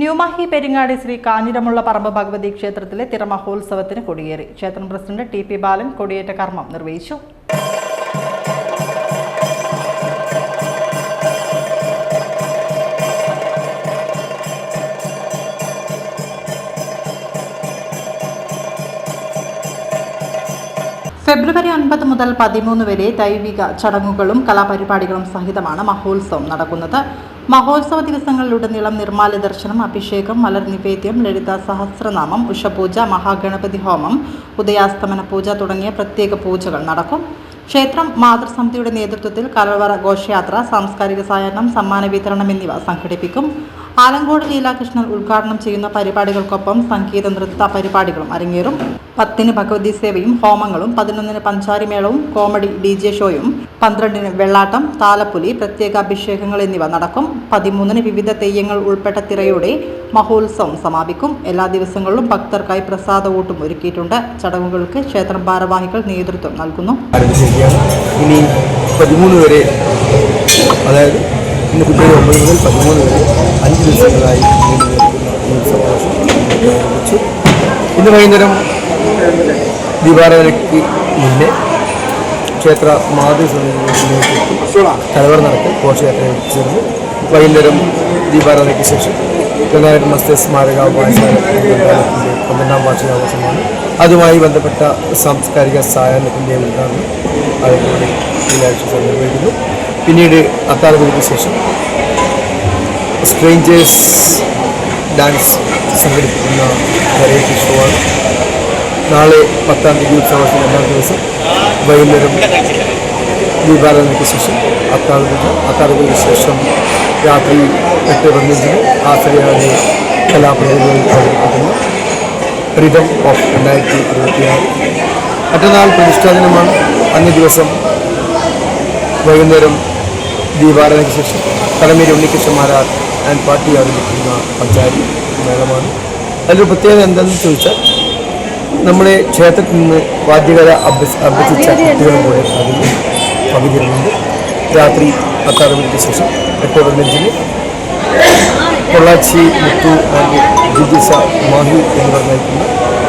ന്യൂമാഹി പെരിങ്ങാടി ശ്രീ കാഞ്ഞിരമുള്ള പറമ്പ് ഭഗവതി ക്ഷേത്രത്തിലെ തിറമഹോത്സവത്തിന് കൊടിയേറി. ക്ഷേത്രം പ്രസിഡന്റ് ടി.പി. ബാലൻ കൊടിയേറ്റ കർമ്മം നിർവഹിച്ചു. ഫെബ്രുവരി 9 മുതൽ 13 വരെ ദൈവിക ചടങ്ങുകളും കലാപരിപാടികളും സഹിതമാണ് മഹോത്സവം നടക്കുന്നത്. മഹോത്സവ ദിവസങ്ങളിലുടനീളം നിർമ്മാല്യ ദർശനം, അഭിഷേകം, മലർ നിവേദ്യം, ലളിത സഹസ്രനാമം, ഉഷപൂജ, മഹാഗണപതി ഹോമം, ഉദയാസ്തമന പൂജ തുടങ്ങിയ പ്രത്യേക പൂജകൾ നടക്കും. ക്ഷേത്രം മാതൃസമിതിയുടെ നേതൃത്വത്തിൽ കലവറ ഘോഷയാത്ര, സാംസ്കാരിക സായാഹ്നം, സമ്മാന വിതരണം എന്നിവ സംഘടിപ്പിക്കും. ആലങ്കോട് ലീലാകൃഷ്ണൻ ഉദ്ഘാടനം ചെയ്യുന്ന പരിപാടികൾക്കൊപ്പം സംഗീത നൃത്ത പരിപാടികളും അരങ്ങേറും. 10-ന് ഭഗവതി സേവയും ഹോമങ്ങളും, 11-ന് പഞ്ചാരിമേളവും, കോമഡി DJ ഷോയും, 12-ന് വെള്ളാട്ടം, താലപ്പൊലി, പ്രത്യേക അഭിഷേകങ്ങൾ എന്നിവ നടക്കും. 13-ന് വിവിധ തെയ്യങ്ങൾ ഉൾപ്പെട്ട തിറയോടെ മഹോത്സവം സമാപിക്കും. എല്ലാ ദിവസങ്ങളിലും ഭക്തർക്കായി പ്രസാദകൂട്ടും ഒരുക്കിയിട്ടുണ്ട്. ചടങ്ങുകൾക്ക് ക്ഷേത്രം ഭാരവാഹികൾ നേതൃത്വം നൽകുന്നു. ഇനി 13 വരെ, അതായത് ഇന്ന് ഫെബ്രുവരി 9 മുതൽ 13 വരെ 5 ദിവസങ്ങളായി ആരംഭിച്ചു. ഇന്ന് വൈകുന്നേരം ദീപാരാധനയ്ക്ക് മുന്നേ ക്ഷേത്ര മാതൃസമിതിയിലേക്ക് കലവറ നടത്തി ഘോഷയാത്രയിൽ ചേർന്ന് വൈകുന്നേരം ദീപാരാധനയ്ക്ക് ശേഷം ഗംഗാധര മസ്തേ സ്മാരക വായനശാലയുടെ 12ാം വാർഷികാഘോഷമാണ്. അതുമായി ബന്ധപ്പെട്ട സാംസ്കാരിക സായാഹ്നത്തിൻ്റെ ഉദ്ഘാടനം അതുപോലെ ലീലാകൃഷ്ണൻ നിർവഹിക്കുന്നു. പിന്നീട് അത്താഴപൂജയ്ക്ക് ശേഷം സ്ട്രേഞ്ചേഴ്സ് ഡാൻസ് സംഘടിപ്പിക്കുന്ന വെറൈറ്റി ഷോ ആണ്. നാളെ 10-ാം തീയതി ഉത്സവത്തിന് 2ാം ദിവസം വൈകുന്നേരം ദീപാരാധനയ്ക്ക് ശേഷം അത്താഴപൂജയ്ക്ക് ശേഷം രാത്രി 8:15-ന് ആശ്രയാദി കലാപ്രതിഭകളിൽ അവതരിപ്പിക്കുന്ന റിതം ഓഫ് 2026. മറ്റന്നാൾ പ്രതിഷ്ഠാദിനമാണ്. അന്നേ ദിവസം വൈകുന്നേരം ദീപാരാധനയ്ക്ക് ശേഷം കടമേരി ഉണ്ണികൃഷ്ണൻ മാരാർ ആൻഡ് പാർട്ടി അവതരിപ്പിക്കുന്ന പഞ്ചാരി മേളമാണ്. അതിലൊരു പ്രത്യേകത എന്താണെന്ന് ചോദിച്ചാൽ, നമ്മുടെ ക്ഷേത്രത്തിൽ നിന്ന് വാദ്യകല അഭ്യസിച്ച കുട്ടികളും കൂടെ അതിൽ പങ്കുചേരുന്നുണ്ട്. രാത്രി അത്താഴപൂജയ്ക്ക് ശേഷം 8:15-ന് പൊള്ളാച്ചി മുത്തു ജിജിസ മാഹി എന്നിവർ നയിക്കുന്ന